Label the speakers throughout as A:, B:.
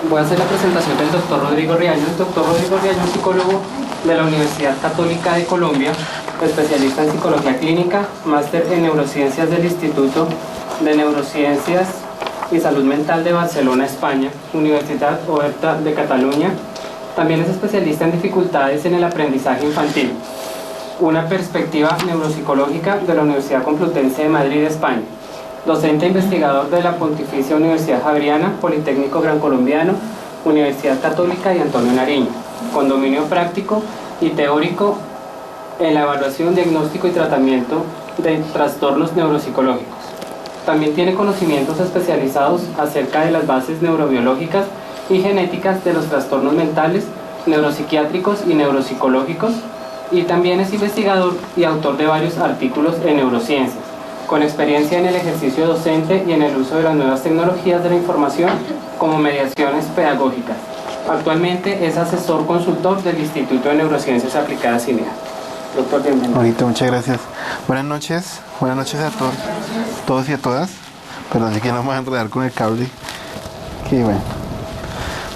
A: Voy a hacer la presentación del doctor Rodrigo Riaño. El doctor Rodrigo Riaño es psicólogo de la Universidad Católica de Colombia, especialista en psicología clínica, máster en neurociencias del Instituto de Neurociencias y Salud Mental de Barcelona, España, Universidad Oberta de Cataluña. También es especialista en dificultades en el aprendizaje infantil. Una perspectiva neuropsicológica de la Universidad Complutense de Madrid, España. Docente e investigador de la Pontificia Universidad Javeriana, Politécnico Gran Colombiano, Universidad Católica y Antonio Nariño, con dominio práctico y teórico en la evaluación, diagnóstico y tratamiento de trastornos neuropsicológicos. También tiene conocimientos especializados acerca de las bases neurobiológicas y genéticas de los trastornos mentales, neuropsiquiátricos y neuropsicológicos, y también es investigador y autor de varios artículos en neurociencias, con experiencia en el ejercicio docente y en el uso de las nuevas tecnologías de la información como mediaciones pedagógicas. Actualmente es asesor consultor del Instituto de Neurociencias Aplicadas INEA. Doctor, bienvenido.
B: Ahorita, muchas gracias. Buenas noches a todos y a todas. Perdón, si que no me voy a enredar con el cable. Que bueno,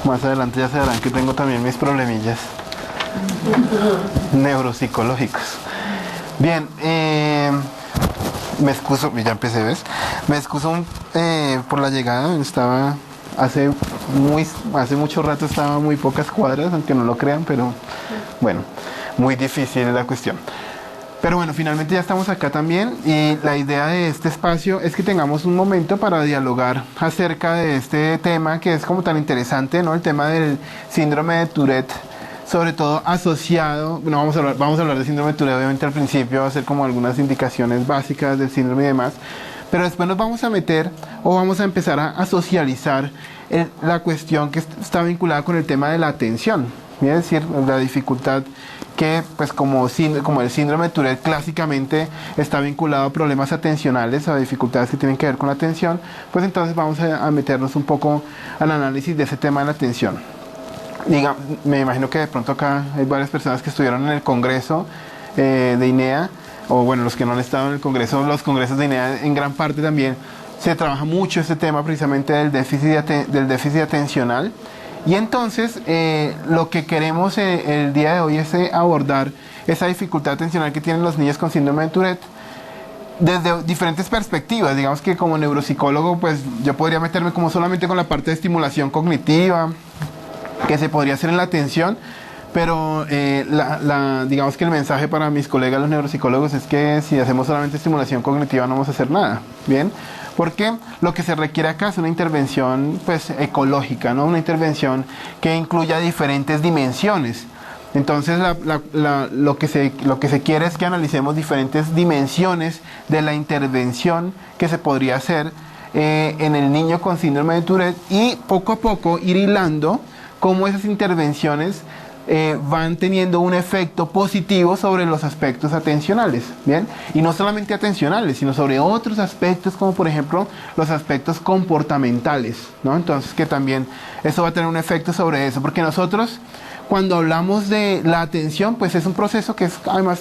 B: más adelante ya se verán que tengo también mis problemillas neuropsicológicos. Bien, me excuso, ya empecé, ¿ves? Me excuso por la llegada. Estaba hace mucho rato, estaba muy pocas cuadras, aunque no lo crean, pero bueno, muy difícil la cuestión. Pero bueno, finalmente ya estamos acá también, y la idea de este espacio es que tengamos un momento para dialogar acerca de este tema que es como tan interesante, ¿no? El tema del síndrome de Tourette, sobre todo asociado, bueno, vamos a hablar de síndrome de Tourette obviamente al principio, hacer como algunas indicaciones básicas del síndrome y demás, pero después nos vamos a meter o vamos a empezar a socializar la cuestión que está vinculada con el tema de la atención, es decir, la dificultad que, pues como el síndrome de Tourette clásicamente está vinculado a problemas atencionales, a dificultades que tienen que ver con la atención, pues entonces vamos a meternos un poco al análisis de ese tema de la atención. Me imagino que de pronto acá hay varias personas que estuvieron en el congreso de INEA, o bueno, los que no han estado en el congreso, los congresos de INEA en gran parte también se trabaja mucho este tema precisamente del déficit atencional. Y entonces lo que queremos el día de hoy es abordar esa dificultad atencional que tienen los niños con síndrome de Tourette desde diferentes perspectivas. Digamos que como neuropsicólogo, pues yo podría meterme como solamente con la parte de estimulación cognitiva que se podría hacer en la atención, pero digamos que el mensaje para mis colegas los neuropsicólogos es que si hacemos solamente estimulación cognitiva no vamos a hacer nada, ¿bien? Porque lo que se requiere acá es una intervención pues ecológica, ¿no? Una intervención que incluya diferentes dimensiones. Entonces lo que se quiere es que analicemos diferentes dimensiones de la intervención que se podría hacer en el niño con síndrome de Tourette, y poco a poco ir hilando cómo esas intervenciones van teniendo un efecto positivo sobre los aspectos atencionales, ¿bien? Y no solamente atencionales, sino sobre otros aspectos, como por ejemplo los aspectos comportamentales, ¿no? Entonces que también eso va a tener un efecto sobre eso, porque nosotros cuando hablamos de la atención, pues es un proceso que es además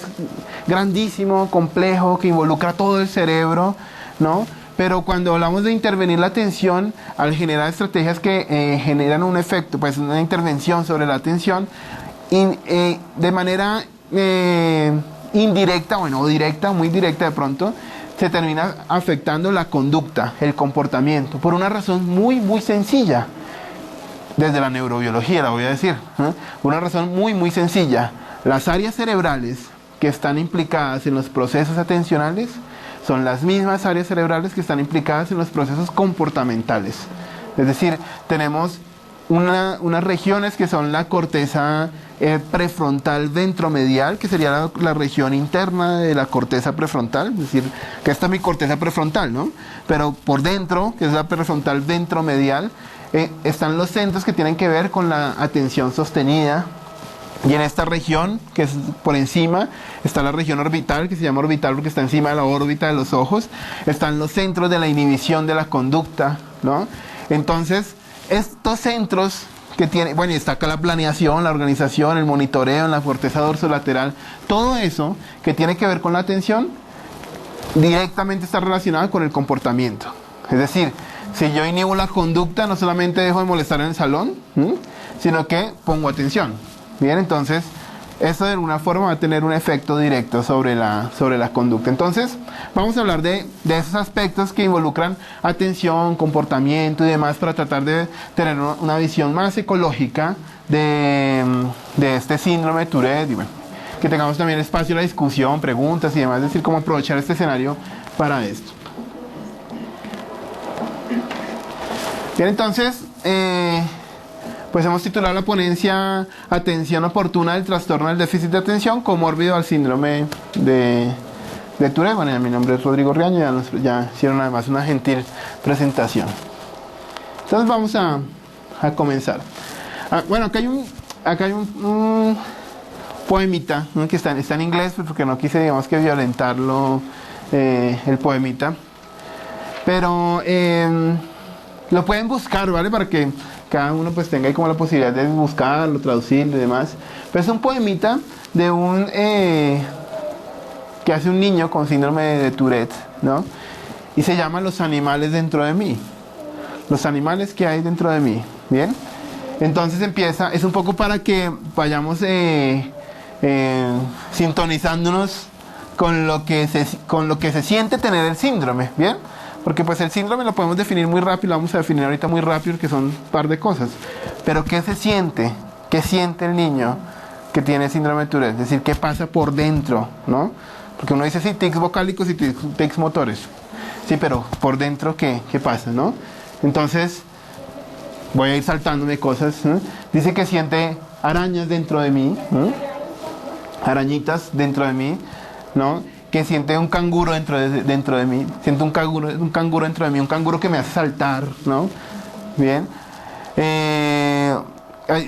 B: grandísimo, complejo, que involucra todo el cerebro, ¿no? Pero cuando hablamos de intervenir la atención, al generar estrategias que generan un efecto, pues una intervención sobre la atención, de manera indirecta, bueno, o directa, muy directa de pronto, se termina afectando la conducta, el comportamiento, por una razón muy, muy sencilla. Desde la neurobiología la voy a decir, ¿eh? Una razón muy, muy sencilla. Las áreas cerebrales que están implicadas en los procesos atencionales son las mismas áreas cerebrales que están implicadas en los procesos comportamentales. Es decir, tenemos unas regiones que son la corteza prefrontal ventromedial, que sería la región interna de la corteza prefrontal, es decir, que esta es mi corteza prefrontal, ¿no? Pero por dentro, que es la prefrontal ventromedial, están los centros que tienen que ver con la atención sostenida. Y en esta región, que es por encima, está la región orbital, que se llama orbital porque está encima de la órbita de los ojos. Están los centros de la inhibición de la conducta, ¿no? Entonces, estos centros que tienen, bueno, y está acá la planeación, la organización, el monitoreo en la corteza dorsolateral, todo eso que tiene que ver con la atención, directamente está relacionado con el comportamiento. Es decir, Si yo inhibo la conducta, no solamente dejo de molestar en el salón, sino que pongo atención. Bien, entonces eso de alguna forma va a tener un efecto directo sobre la conducta. Entonces vamos a hablar de esos aspectos que involucran atención, comportamiento y demás para tratar de tener una visión más ecológica de este síndrome de Tourette y bueno, que tengamos también espacio a la discusión, preguntas y demás, es decir, cómo aprovechar este escenario para esto. Bien, entonces, pues hemos titulado la ponencia Atención oportuna del trastorno del déficit de atención comórbido al síndrome de Tourette. Bueno, ya mi nombre es Rodrigo Riaño, ya hicieron además una gentil presentación. Entonces vamos a comenzar. Bueno, acá hay un poemita, ¿no? Que está en inglés, porque no quise, digamos, que violentarlo, el poemita. Pero lo pueden buscar, ¿vale? Para que cada uno pues tenga ahí como la posibilidad de buscarlo, traducirlo y demás. Pero es un poemita de que hace un niño con síndrome de Tourette, ¿no? Y se llama Los animales dentro de mí. Los animales que hay dentro de mí, ¿bien? Entonces empieza, es un poco para que vayamos sintonizándonos con lo que se siente tener el síndrome, ¿bien? Porque pues el síndrome lo podemos definir muy rápido, lo vamos a definir ahorita muy rápido, que son un par de cosas. Pero ¿qué se siente? ¿Qué siente el niño que tiene síndrome de Tourette? Es decir, ¿qué pasa por dentro, no? Porque uno dice, sí, tics vocálicos y tics motores. Sí, pero por dentro, ¿qué pasa, no? Entonces, voy a ir saltándome cosas, ¿no? Dice que siente arañas dentro de mí, ¿no? Arañitas dentro de mí, ¿no? Que siente un canguro dentro de mí, siento un canguro dentro de mí, un canguro que me hace saltar, ¿no? Bien.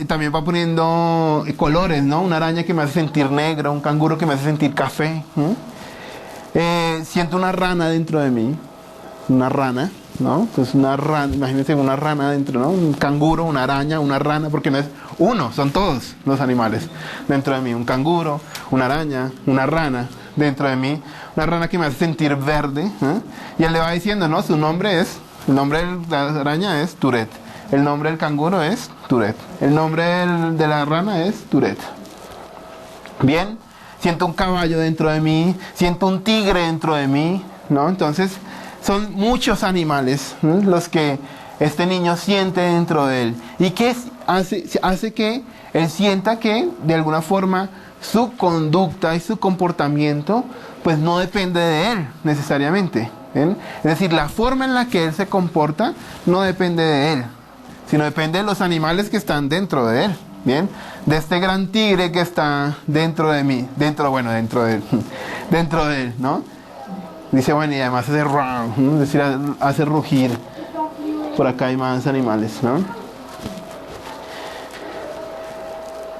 B: También va poniendo colores, ¿no? Una araña que me hace sentir negro, un canguro que me hace sentir café. Siento una rana dentro de mí, una rana, ¿no? Entonces una rana, imagínense una rana dentro, ¿no? Un canguro, una araña, una rana, porque no es uno, son todos los animales dentro de mí. Un canguro, una araña, una rana dentro de mí, una rana que me hace sentir verde, ¿eh? Y él le va diciendo, ¿no? El nombre de la araña es Tourette, el nombre del canguro es Tourette, el nombre de la rana es Tourette. Bien, siento un caballo dentro de mí, siento un tigre dentro de mí, ¿no? Entonces son muchos animales, ¿no? Los que este niño siente dentro de él. ¿Y qué hace que él sienta que de alguna forma su conducta y su comportamiento pues no depende de él necesariamente, ¿bien? Es decir, la forma en la que él se comporta no depende de él, sino depende de los animales que están dentro de él, ¿bien? De este gran tigre que está dentro de mí, dentro de él, ¿no? Dice, bueno, y además hace rum, es decir, hace rugir. Por acá hay más animales, ¿no?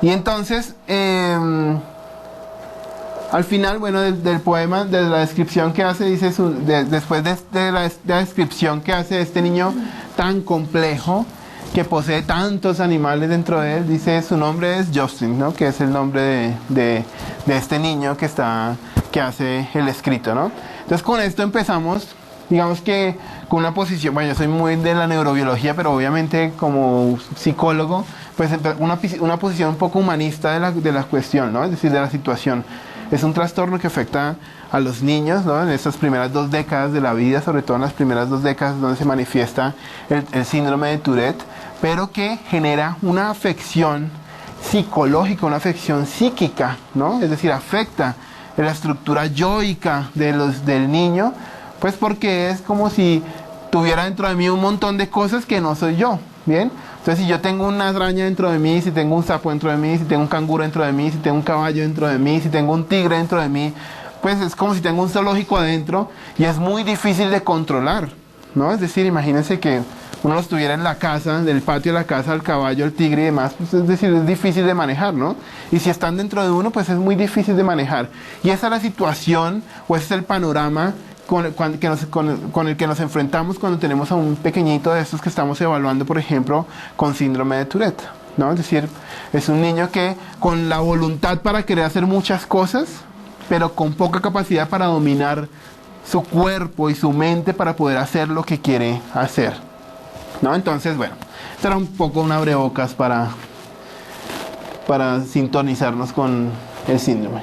B: Y entonces, al final, bueno, del poema, de la descripción que hace, dice, después de la descripción que hace de este niño tan complejo, que posee tantos animales dentro de él, dice, su nombre es Justin, ¿no? Que es el nombre de este niño que hace el escrito, ¿no? Entonces, con esto empezamos, digamos que con una posición, bueno, yo soy muy de la neurobiología, pero obviamente como psicólogo, pues una posición un poco humanista de la cuestión, ¿no? Es decir, de la situación. Es un trastorno que afecta a los niños, ¿no? En estas primeras 2 décadas de la vida, sobre todo en las primeras 2 décadas donde se manifiesta el síndrome de Tourette, pero que genera una afección psicológica, una afección psíquica, ¿no? Es decir, afecta la estructura yoica del niño, pues porque es como si tuviera dentro de mí un montón de cosas que no soy yo, ¿bien? Entonces, si yo tengo una araña dentro de mí, si tengo un sapo dentro de mí, si tengo un canguro dentro de mí, si tengo un caballo dentro de mí, si tengo un tigre dentro de mí, pues es como si tengo un zoológico adentro y es muy difícil de controlar, ¿no? Es decir, imagínense que uno los tuviera en la casa, del patio de la casa, el caballo, el tigre y demás, pues es decir, es difícil de manejar, ¿no? Y si están dentro de uno, pues es muy difícil de manejar. Y esa es la situación, o ese es el panorama con el que nos enfrentamos cuando tenemos a un pequeñito de estos que estamos evaluando, por ejemplo, con síndrome de Tourette, ¿no? Es decir, es un niño que con la voluntad para querer hacer muchas cosas, pero con poca capacidad para dominar su cuerpo y su mente para poder hacer lo que quiere hacer, ¿no? Entonces, bueno, esto era un poco un abrebocas para sintonizarnos con el síndrome.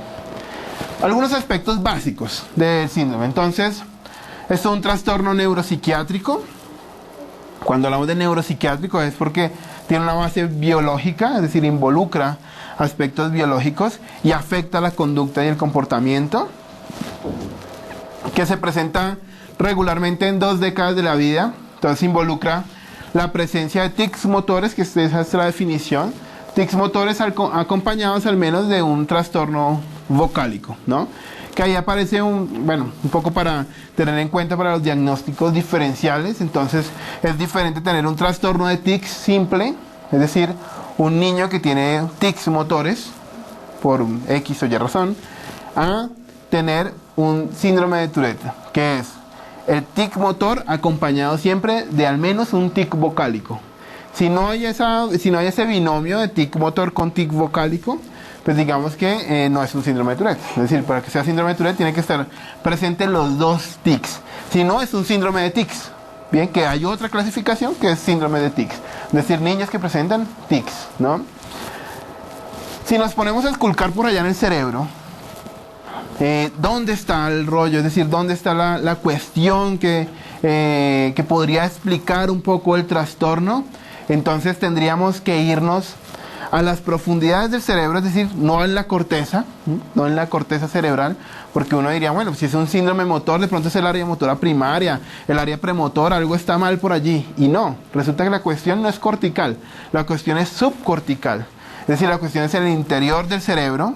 B: Algunos aspectos básicos del síndrome. Entonces, es un trastorno neuropsiquiátrico. Cuando hablamos de neuropsiquiátrico es porque tiene una base biológica, es decir, involucra aspectos biológicos y afecta la conducta y el comportamiento, que se presenta regularmente en 2 décadas de la vida. Entonces involucra la presencia de tics motores, que esa es la definición, tics motores acompañados al menos de un trastorno vocálico, ¿no? Que ahí aparece un poco para tener en cuenta para los diagnósticos diferenciales. Entonces es diferente tener un trastorno de tics simple, es decir, un niño que tiene tics motores por X o Y razón, a tener un síndrome de Tourette, que es el tic motor acompañado siempre de al menos un tic vocálico. Si no hay ese binomio de tic motor con tic vocálico, pues digamos que no es un síndrome de Tourette. Es decir, para que sea síndrome de Tourette tiene que estar presente los 2 tics. Si no, es un síndrome de tics. Bien, que hay otra clasificación que es síndrome de tics. Es decir, niños que presentan tics, ¿no? Si nos ponemos a esculcar por allá en el cerebro, ¿dónde está el rollo? Es decir, ¿dónde está la cuestión que podría explicar un poco el trastorno? Entonces tendríamos que irnos a las profundidades del cerebro, es decir, no en la corteza cerebral, porque uno diría, bueno, si es un síndrome motor, de pronto es el área motora primaria, el área premotora, algo está mal por allí. Y no, resulta que la cuestión no es cortical, la cuestión es subcortical. Es decir, la cuestión es en el interior del cerebro,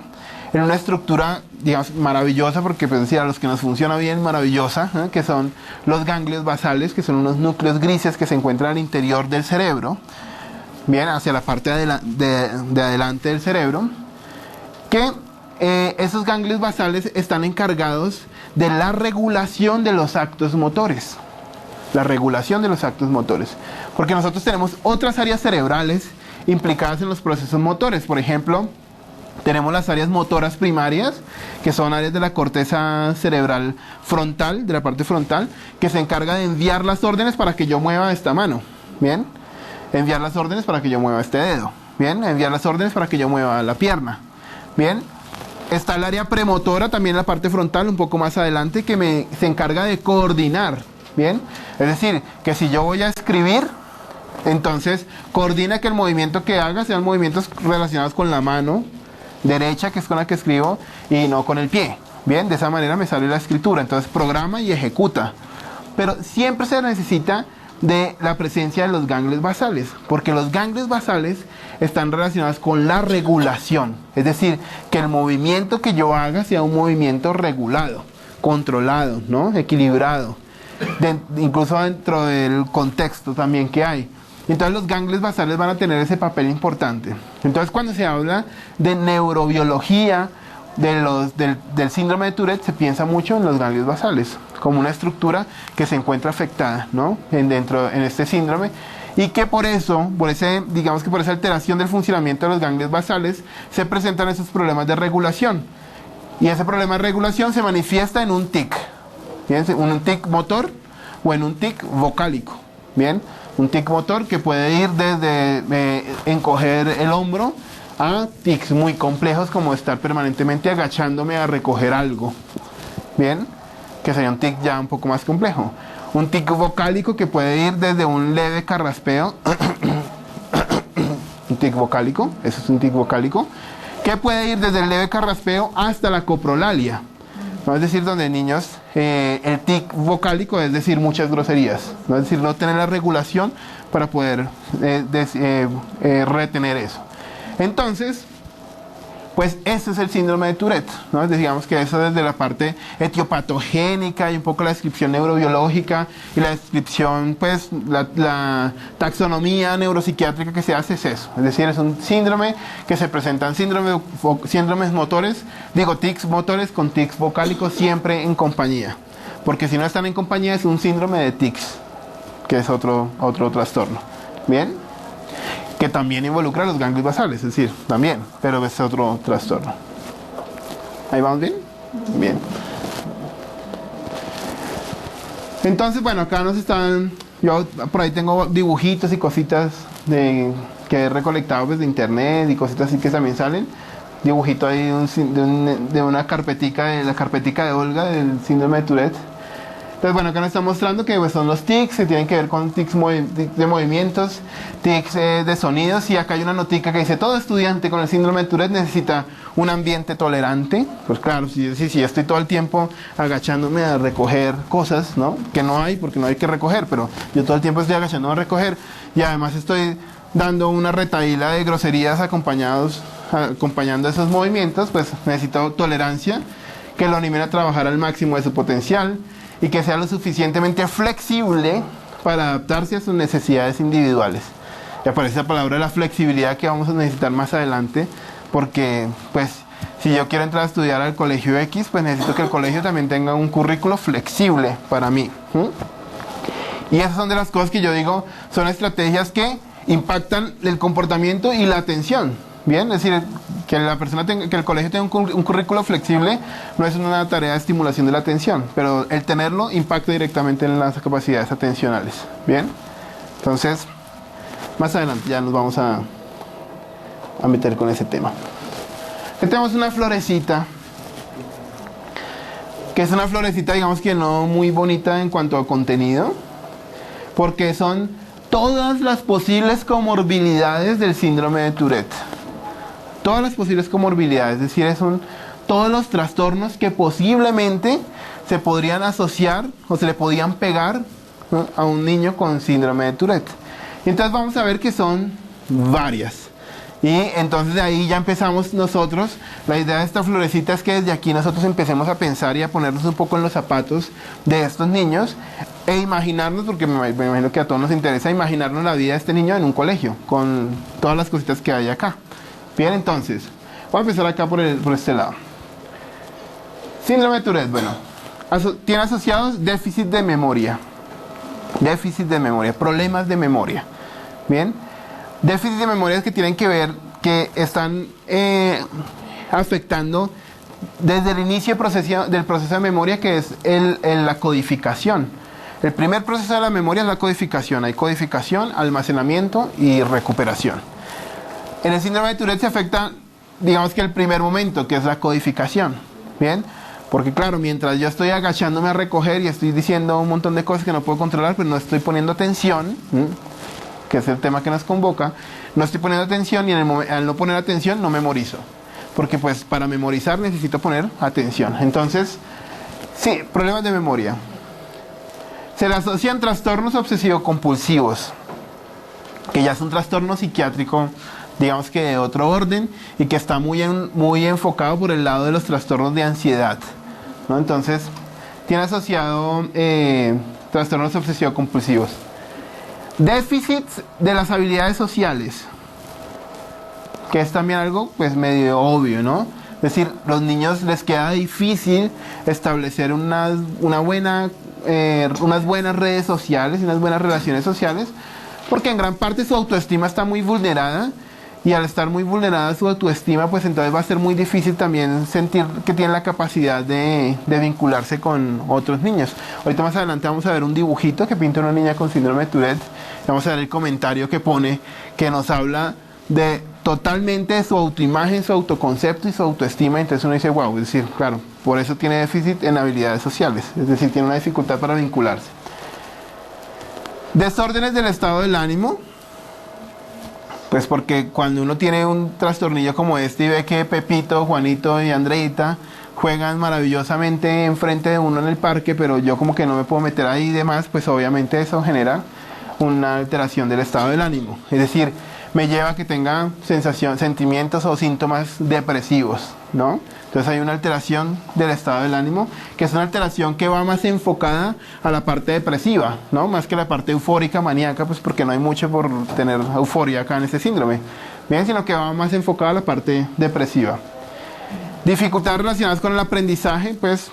B: en una estructura, digamos, maravillosa, porque pues decir, a los que nos funciona bien, maravillosa, que son los ganglios basales, que son unos núcleos grises que se encuentran al interior del cerebro, bien, hacia la parte de adelante del cerebro, que esos ganglios basales están encargados de la regulación de los actos motores. La regulación de los actos motores. Porque nosotros tenemos otras áreas cerebrales implicadas en los procesos motores. Por ejemplo, tenemos las áreas motoras primarias, que son áreas de la corteza cerebral frontal, de la parte frontal, que se encarga de enviar las órdenes para que yo mueva esta mano. Bien, enviar las órdenes para que yo mueva este dedo. Bien, enviar las órdenes para que yo mueva la pierna. Bien, está el área premotora, también la parte frontal, un poco más adelante, que se encarga de coordinar. Bien, es decir, que si yo voy a escribir, entonces coordina que el movimiento que haga sean movimientos relacionados con la mano derecha, que es con la que escribo, y no con el pie. Bien, de esa manera me sale la escritura. Entonces programa y ejecuta. Pero siempre se necesita de la presencia de los ganglios basales, porque los ganglios basales están relacionados con la regulación. Es decir, que el movimiento que yo haga sea un movimiento regulado, controlado, ¿no? Equilibrado, incluso dentro del contexto también que hay. Entonces los ganglios basales van a tener ese papel importante. Entonces cuando se habla de neurobiología del síndrome de Tourette, se piensa mucho en los ganglios basales como una estructura que se encuentra afectada, ¿no? en este síndrome, y que por esa alteración del funcionamiento de los ganglios basales se presentan esos problemas de regulación. Y ese problema de regulación se manifiesta en un tic. Fíjense, un tic motor o en un tic vocálico. Bien, un tic motor que puede ir desde encoger el hombro a tics muy complejos como estar permanentemente agachándome a recoger algo. Bien, que sería un tic ya un poco más complejo. Un tic vocálico que puede ir desde un leve carraspeo, un tic vocálico, eso es un tic vocálico, que puede ir desde el leve carraspeo hasta la coprolalia. ¿No? Es decir, donde niños el tic vocálico es decir muchas groserías, ¿no? Es decir, no tener la regulación para poder retener eso. Entonces, pues ese es el síndrome de Tourette, ¿no? Digamos que eso desde la parte etiopatogénica y un poco la descripción neurobiológica y la descripción, pues, la taxonomía neuropsiquiátrica que se hace es eso. Es decir, es un síndrome que se presentan síndromes motores, tics motores con tics vocálicos siempre en compañía. Porque si no están en compañía es un síndrome de tics, que es otro trastorno. ¿Bien? Que también involucra los ganglios basales, es decir, también, pero es otro trastorno. ¿Ahí vamos bien? Bien. Entonces, bueno, acá nos están Yo por ahí tengo dibujitos y cositas que he recolectado pues, de internet y cositas así que también salen. Dibujito ahí de una carpetica, de la carpetica de Olga del síndrome de Tourette. Entonces, bueno, acá nos está mostrando que pues, son los tics, que tienen que ver con tics de movimientos, tics de sonidos, y acá hay una notica que dice, todo estudiante con el síndrome de Tourette necesita un ambiente tolerante. Pues claro, si estoy todo el tiempo agachándome a recoger cosas, ¿no? Que no hay, porque no hay que recoger, pero yo todo el tiempo estoy agachándome a recoger, y además estoy dando una retahíla de groserías acompañando esos movimientos, pues necesito tolerancia, que lo animen a trabajar al máximo de su potencial, y que sea lo suficientemente flexible para adaptarse a sus necesidades individuales. Y aparece la palabra de la flexibilidad que vamos a necesitar más adelante, porque pues si yo quiero entrar a estudiar al colegio X, pues necesito que el colegio también tenga un currículo flexible para mí. Y esas son de las cosas que yo digo, son estrategias que impactan el comportamiento y la atención. Bien, es decir, que el colegio tenga un currículo flexible no es una tarea de estimulación de la atención, pero el tenerlo impacta directamente en las capacidades atencionales. Bien, entonces, más adelante ya nos vamos a meter con ese tema. Aquí tenemos una florecita, que es una florecita, digamos que no muy bonita en cuanto a contenido, porque son todas las posibles comorbilidades del síndrome de Tourette. Todas las posibles comorbilidades, es decir, son todos los trastornos que posiblemente se podrían asociar o se le podían pegar, ¿no?, a un niño con síndrome de Tourette. Y entonces vamos a ver que son varias. Y entonces de ahí ya empezamos nosotros. La idea de esta florecita es que desde aquí nosotros empecemos a pensar y a ponernos un poco en los zapatos de estos niños e imaginarnos, porque me imagino que a todos nos interesa imaginarnos la vida de este niño en un colegio, con todas las cositas que hay acá. Bien, entonces, voy a empezar acá por este lado. Síndrome de Tourette, bueno, tiene asociados déficit de memoria, problemas de memoria. Bien, déficit de memoria que tienen que ver, que están afectando desde el inicio del proceso de memoria, que es la codificación. El primer proceso de la memoria es la codificación. Hay codificación, almacenamiento y recuperación. En el síndrome de Tourette se afecta, digamos que el primer momento, que es la codificación. Bien, porque claro, mientras yo estoy agachándome a recoger y estoy diciendo un montón de cosas que no puedo controlar, pues no estoy poniendo atención, que es el tema que nos convoca, no estoy poniendo atención, y al no poner atención no memorizo, porque pues para memorizar necesito poner atención. Entonces, sí, problemas de memoria. Se le asocian trastornos obsesivo-compulsivos, que ya es un trastorno psiquiátrico, digamos que de otro orden, y que está muy enfocado por el lado de los trastornos de ansiedad, ¿no? Entonces, tiene asociado trastornos obsesivo-compulsivos. Déficits de las habilidades sociales, que es también algo pues medio obvio, ¿no? Es decir, los niños les queda difícil establecer unas buenas redes sociales y unas buenas relaciones sociales, porque en gran parte su autoestima está muy vulnerada, y al estar muy vulnerada su autoestima, pues entonces va a ser muy difícil también sentir que tiene la capacidad de vincularse con otros niños. Ahorita más adelante vamos a ver un dibujito que pinta una niña con síndrome de Tourette. Vamos a ver el comentario que pone, que nos habla de totalmente de su autoimagen, su autoconcepto y su autoestima. Entonces uno dice, wow, es decir, claro, por eso tiene déficit en habilidades sociales, es decir, tiene una dificultad para vincularse. Desórdenes del estado del ánimo, pues porque cuando uno tiene un trastornillo como este y ve que Pepito, Juanito y Andreita juegan maravillosamente enfrente de uno en el parque, pero yo como que no me puedo meter ahí y demás, pues obviamente eso genera una alteración del estado del ánimo. Es decir, me lleva a que tenga sentimientos o síntomas depresivos, ¿no? Entonces hay una alteración del estado del ánimo, que es una alteración que va más enfocada a la parte depresiva, ¿no? Más que la parte eufórica, maníaca, pues porque no hay mucho por tener euforia acá en este síndrome. Bien, sino que va más enfocada a la parte depresiva. Dificultades relacionadas con el aprendizaje, pues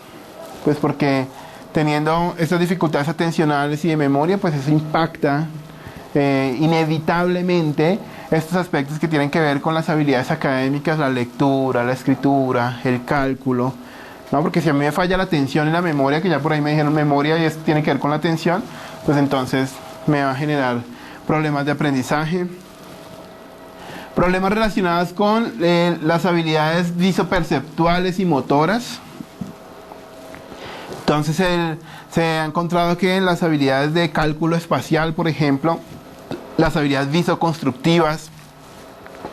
B: porque teniendo estas dificultades atencionales y de memoria, pues eso impacta inevitablemente estos aspectos que tienen que ver con las habilidades académicas, la lectura, la escritura, el cálculo, ¿no? Porque si a mí me falla la atención y la memoria, que ya por ahí me dijeron memoria y esto tiene que ver con la atención, pues entonces me va a generar problemas de aprendizaje. Problemas relacionados con las habilidades visoperceptuales y motoras. Entonces se ha encontrado que en las habilidades de cálculo espacial, por ejemplo, las habilidades visoconstructivas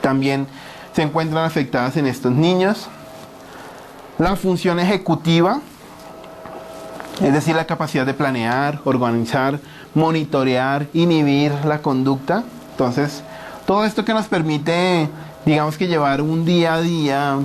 B: también se encuentran afectadas en estos niños. La función ejecutiva, es decir, la capacidad de planear, organizar, monitorear, inhibir la conducta. Entonces, todo esto que nos permite, digamos que llevar un día a día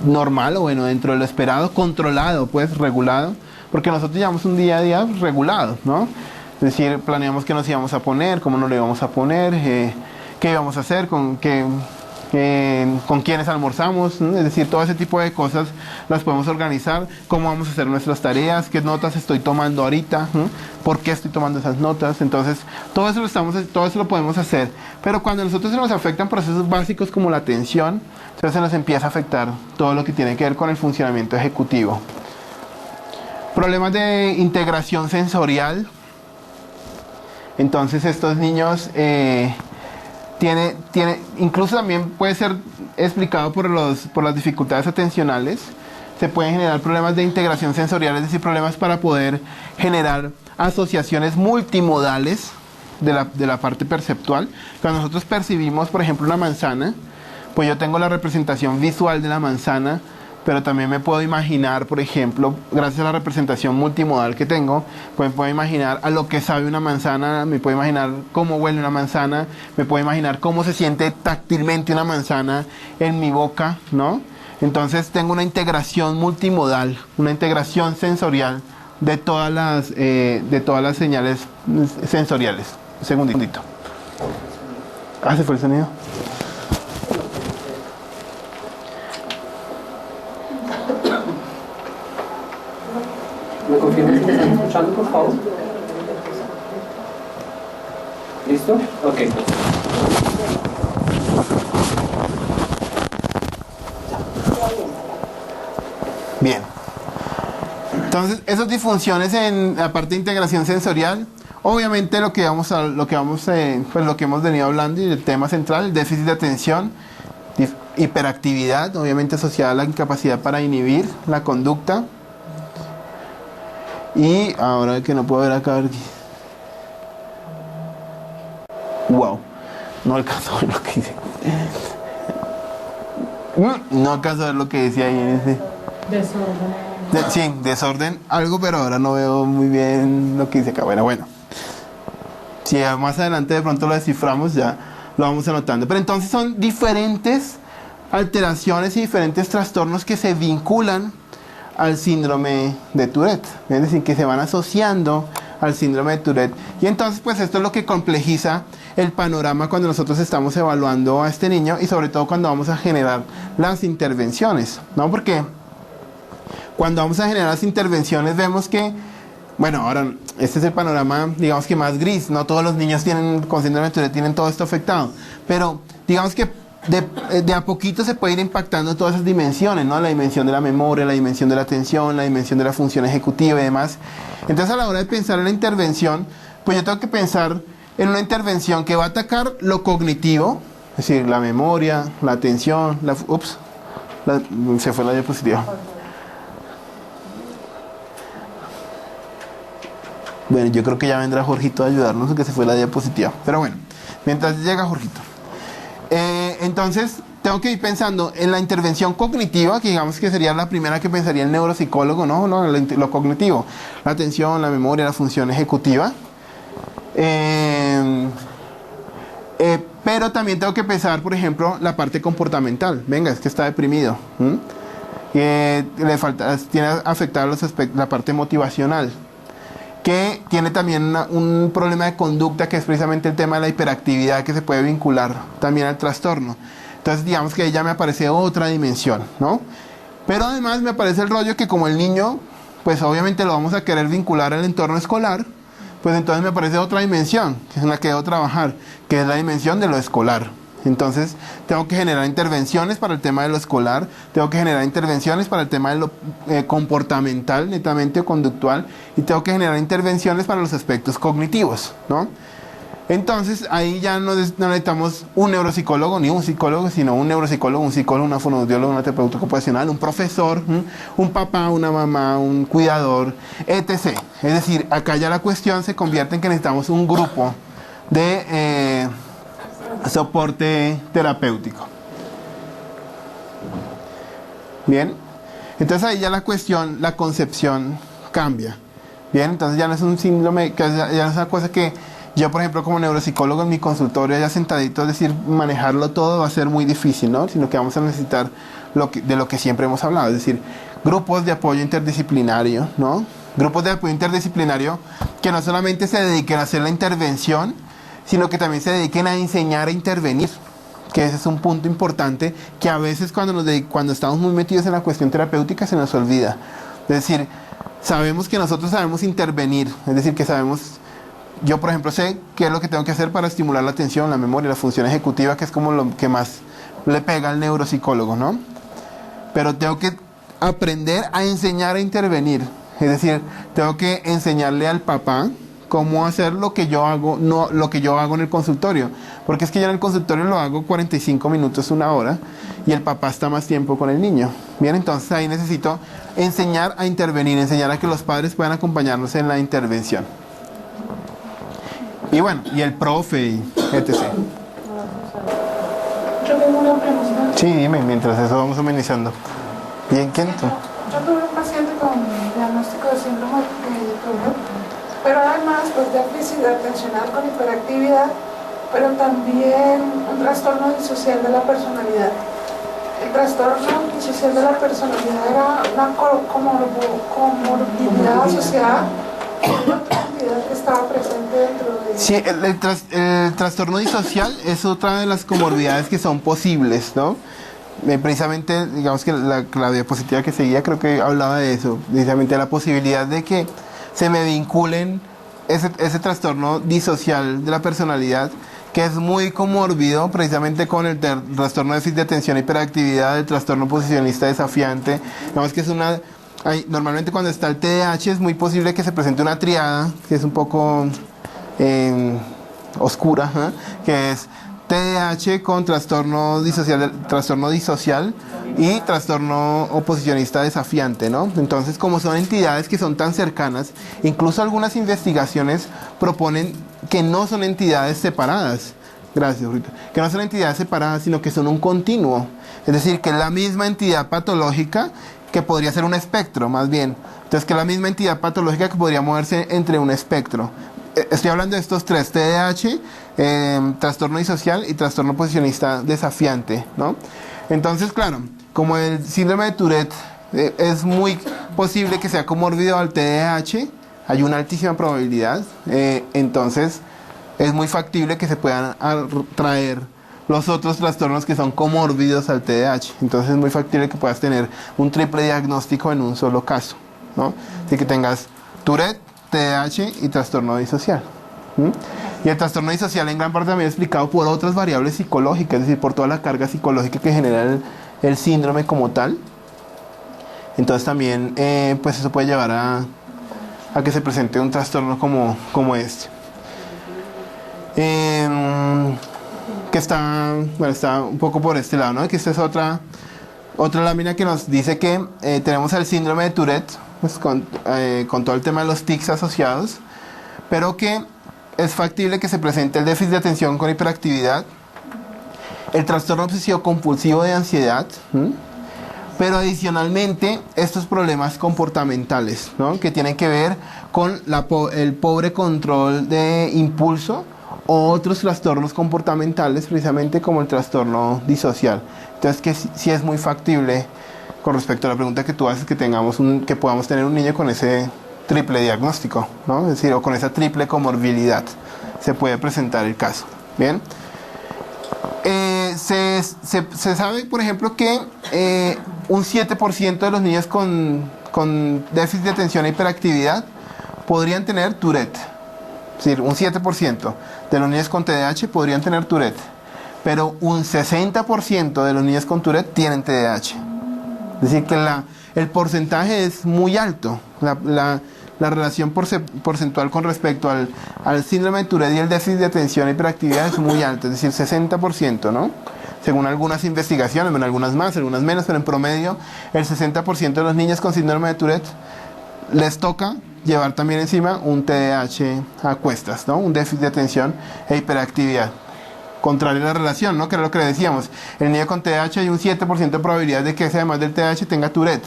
B: normal, o bueno, dentro de lo esperado, controlado, pues regulado, porque nosotros llevamos un día a día regulado, ¿no? Es decir, planeamos qué nos íbamos a poner, cómo nos lo íbamos a poner, qué íbamos a hacer, con quiénes almorzamos, ¿no? Es decir, todo ese tipo de cosas las podemos organizar, cómo vamos a hacer nuestras tareas, qué notas estoy tomando ahorita, ¿no? Por qué estoy tomando esas notas. Entonces, todo eso lo podemos hacer. Pero cuando a nosotros se nos afectan procesos básicos como la atención, entonces se nos empieza a afectar todo lo que tiene que ver con el funcionamiento ejecutivo. Problemas de integración sensorial. Entonces, estos niños incluso también puede ser explicado por las dificultades atencionales. Se pueden generar problemas de integración sensorial, es decir, problemas para poder generar asociaciones multimodales de la parte perceptual. Cuando nosotros percibimos, por ejemplo, una manzana, pues yo tengo la representación visual de la manzana, pero también me puedo imaginar, por ejemplo, gracias a la representación multimodal que tengo, pues me puedo imaginar a lo que sabe una manzana, me puedo imaginar cómo huele una manzana, me puedo imaginar cómo se siente táctilmente una manzana en mi boca, ¿no? Entonces tengo una integración multimodal, una integración sensorial de todas las señales sensoriales. Un segundito. Ah, se fue el sonido.
A: ¿Me confirman si me están escuchando, por favor? ¿Listo? Ok.
B: Bien. Entonces, esas disfunciones en la parte de integración sensorial, obviamente lo que hemos venido hablando, y el tema central, el déficit de atención, hiperactividad, obviamente asociada a la incapacidad para inhibir la conducta. Y ahora que no puedo ver acá, wow, no alcanzo a ver lo que dice. No alcanzo a ver lo que decía ahí en ese.
C: Desorden.
B: Sí, desorden, algo, pero ahora no veo muy bien lo que dice acá. Bueno. Si más adelante de pronto lo desciframos, ya lo vamos anotando. Pero entonces son diferentes alteraciones y diferentes trastornos que se vinculan al síndrome de Tourette, es decir, que se van asociando al síndrome de Tourette. Y entonces, pues esto es lo que complejiza el panorama cuando nosotros estamos evaluando a este niño, y sobre todo cuando vamos a generar las intervenciones, ¿no? Porque cuando vamos a generar las intervenciones vemos que, bueno, ahora este es el panorama, digamos que más gris, no todos los niños con síndrome de Tourette tienen todo esto afectado, pero digamos que de a poquito se puede ir impactando todas esas dimensiones, ¿no? La dimensión de la memoria, la dimensión de la atención, la dimensión de la función ejecutiva y demás. Entonces, a la hora de pensar en la intervención, pues yo tengo que pensar en una intervención que va a atacar lo cognitivo, es decir, la memoria, la atención, se fue la diapositiva. Bueno, yo creo que ya vendrá Jorgito a ayudarnos, que se fue la diapositiva. Pero bueno, mientras llega Jorgito. Entonces, tengo que ir pensando en la intervención cognitiva, que digamos que sería la primera que pensaría el neuropsicólogo, ¿no? Lo cognitivo, la atención, la memoria, la función ejecutiva. Pero también tengo que pensar, por ejemplo, la parte comportamental. Venga, es que está deprimido. Tiene afectada la parte motivacional, que tiene también un problema de conducta, que es precisamente el tema de la hiperactividad, que se puede vincular también al trastorno. Entonces, digamos que ahí ya me aparece otra dimensión, ¿no? Pero además me aparece el rollo que, como el niño, pues obviamente lo vamos a querer vincular al entorno escolar, pues entonces me aparece otra dimensión, que es en la que debo trabajar, que es la dimensión de lo escolar, Entonces, tengo que generar intervenciones para el tema de lo escolar, tengo que generar intervenciones para el tema de lo comportamental, netamente o conductual, y tengo que generar intervenciones para los aspectos cognitivos, ¿no? Entonces, ahí ya no necesitamos un neuropsicólogo ni un psicólogo, sino un neuropsicólogo, un psicólogo, una fonoaudióloga, una terapeuta ocupacional, un profesor, un papá, una mamá, un cuidador, etc. Es decir, acá ya la cuestión se convierte en que necesitamos un grupo de soporte terapéutico. Bien, entonces ahí ya la cuestión, la concepción cambia. Bien, entonces ya no es un síndrome, ya no es una cosa que yo, por ejemplo, como neuropsicólogo en mi consultorio, ya sentadito, es decir, manejarlo todo va a ser muy difícil, ¿no? Sino que vamos a necesitar de lo que siempre hemos hablado, es decir, grupos de apoyo interdisciplinario, ¿no? Grupos de apoyo interdisciplinario que no solamente se dediquen a hacer la intervención, sino que también se dediquen a enseñar a intervenir, que ese es un punto importante que a veces cuando estamos muy metidos en la cuestión terapéutica se nos olvida. Es decir, sabemos que nosotros sabemos intervenir, es decir, que sabemos... Yo, por ejemplo, sé qué es lo que tengo que hacer para estimular la atención, la memoria, la función ejecutiva, que es como lo que más le pega al neuropsicólogo, ¿no? Pero tengo que aprender a enseñar a intervenir. Es decir, tengo que enseñarle al papá cómo hacer lo que yo hago, no lo que yo hago en el consultorio. Porque es que yo en el consultorio lo hago 45 minutos, una hora, y el papá está más tiempo con el niño. Bien, entonces ahí necesito enseñar a intervenir, enseñar a que los padres puedan acompañarnos en la intervención. Y bueno, y el profe, y etc.
C: Yo tengo una pregunta.
B: Sí, dime, mientras eso vamos amenizando. Bien, ¿quién tú?
C: Yo tuve un paciente con diagnóstico de síndrome de Tourette, pero además pues déficit atencional con hiperactividad, pero también un trastorno disocial de la personalidad. El trastorno disocial de la personalidad era una comorbilidad asociada con otra entidad que estaba presente dentro de...
B: Sí, el trastorno disocial es otra de las comorbidades que son posibles, ¿no? Precisamente, digamos que la diapositiva que seguía creo que hablaba de eso, precisamente de la posibilidad de que se me vinculen ese trastorno disocial de la personalidad, que es muy comórbido precisamente con el trastorno de déficit de atención e hiperactividad, el trastorno posicionista desafiante. Digamos que es normalmente cuando está el TDAH es muy posible que se presente una triada que es un poco oscura, que es TDAH con trastorno disocial y trastorno oposicionista desafiante, ¿no? Entonces, como son entidades que son tan cercanas, incluso algunas investigaciones proponen que no son entidades separadas. Gracias, Rita. Que no son entidades separadas, sino que son un continuo. Es decir, que es la misma entidad patológica que podría ser un espectro, más bien. Entonces, que es la misma entidad patológica que podría moverse entre un espectro. Estoy hablando de estos tres: TDAH, trastorno disocial y trastorno posicionista desafiante, ¿no? Entonces, claro, como el síndrome de Tourette es muy posible que sea comórbido al TDAH, hay una altísima probabilidad, entonces es muy factible que se puedan traer los otros trastornos que son comórbidos al TDAH. Entonces es muy factible que puedas tener un triple diagnóstico en un solo caso, ¿no? Así que tengas Tourette, TDAH y trastorno disocial. Y el trastorno disocial en gran parte también es explicado por otras variables psicológicas, es decir, por toda la carga psicológica que genera el síndrome como tal. Entonces también pues eso puede llevar a que se presente un trastorno como este. Que está un poco por este lado, ¿no? Que esta es otra lámina que nos dice que tenemos el síndrome de Tourette, pues con todo el tema de los tics asociados, pero que es factible que se presente el déficit de atención con hiperactividad, el trastorno obsesivo compulsivo de ansiedad, pero adicionalmente estos problemas comportamentales, ¿no? Que tienen que ver con el pobre control de impulso o otros trastornos comportamentales, precisamente como el trastorno disocial. Entonces, que sí es muy factible, con respecto a la pregunta que tú haces, que podamos tener un niño con ese triple diagnóstico, ¿no? Es decir, o con esa triple comorbilidad. Se puede presentar el caso. Bien. Se sabe, por ejemplo, que un 7% de los niños con déficit de atención e hiperactividad podrían tener Tourette. Es decir, un 7% de los niños con TDAH podrían tener Tourette. pero un 60% de los niños con Tourette tienen TDAH. Es decir, que el porcentaje es muy alto. La relación porcentual con respecto al síndrome de Tourette y el déficit de atención e hiperactividad es muy alta, es decir, 60%, ¿no? Según algunas investigaciones, bueno, algunas más, algunas menos, pero en promedio el 60% de los niños con síndrome de Tourette les toca llevar también encima un TDAH a cuestas, ¿no? Un déficit de atención e hiperactividad. Contrario a la relación, ¿no? Que era lo que le decíamos. El niño con TDAH hay un 7% de probabilidad de que ese, además del TDAH, tenga Tourette.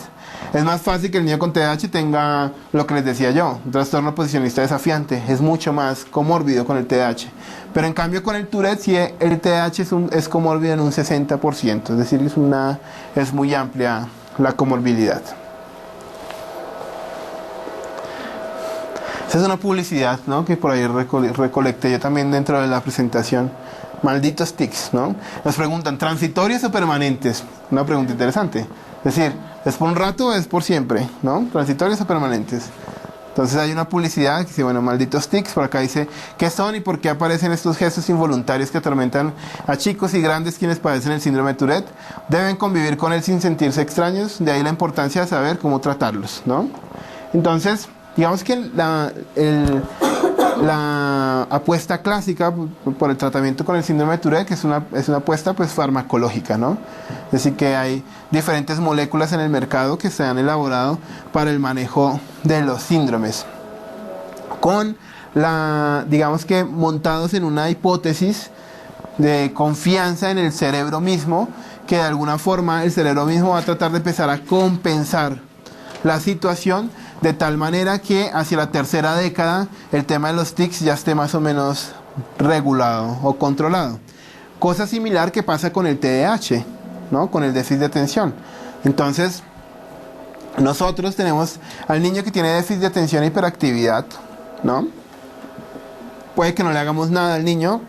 B: Es más fácil que el niño con TDAH tenga lo que les decía yo, un trastorno oposicionista desafiante. Es mucho más comórbido con el TDAH. Pero en cambio con el Tourette, sí, el TDAH es comórbido en un 60%. Es decir, es muy amplia la comorbilidad. Esa es una publicidad, ¿no? Que por ahí recolecté yo también dentro de la presentación. Malditos tics, ¿no? Nos preguntan, ¿transitorios o permanentes? Una pregunta interesante. Es decir, ¿es por un rato o es por siempre? ¿No? ¿Transitorios o permanentes? Entonces hay una publicidad que dice, bueno, malditos tics. Por acá dice, ¿qué son y por qué aparecen estos gestos involuntarios que atormentan a chicos y grandes quienes padecen el síndrome de Tourette? Deben convivir con él sin sentirse extraños. De ahí la importancia de saber cómo tratarlos, ¿no? Entonces, digamos que la apuesta clásica por el tratamiento con el síndrome de Tourette, que es una apuesta pues farmacológica, ¿no? Es decir, que hay diferentes moléculas en el mercado que se han elaborado para el manejo de los síndromes, con digamos que montados en una hipótesis de confianza en el cerebro mismo, que de alguna forma el cerebro mismo va a tratar de empezar a compensar la situación de tal manera que hacia la tercera década el tema de los tics ya esté más o menos regulado o controlado. Cosa similar que pasa con el TDAH, ¿no? Con el déficit de atención. Entonces, nosotros tenemos al niño que tiene déficit de atención e hiperactividad, ¿no? Puede que no le hagamos nada al niño,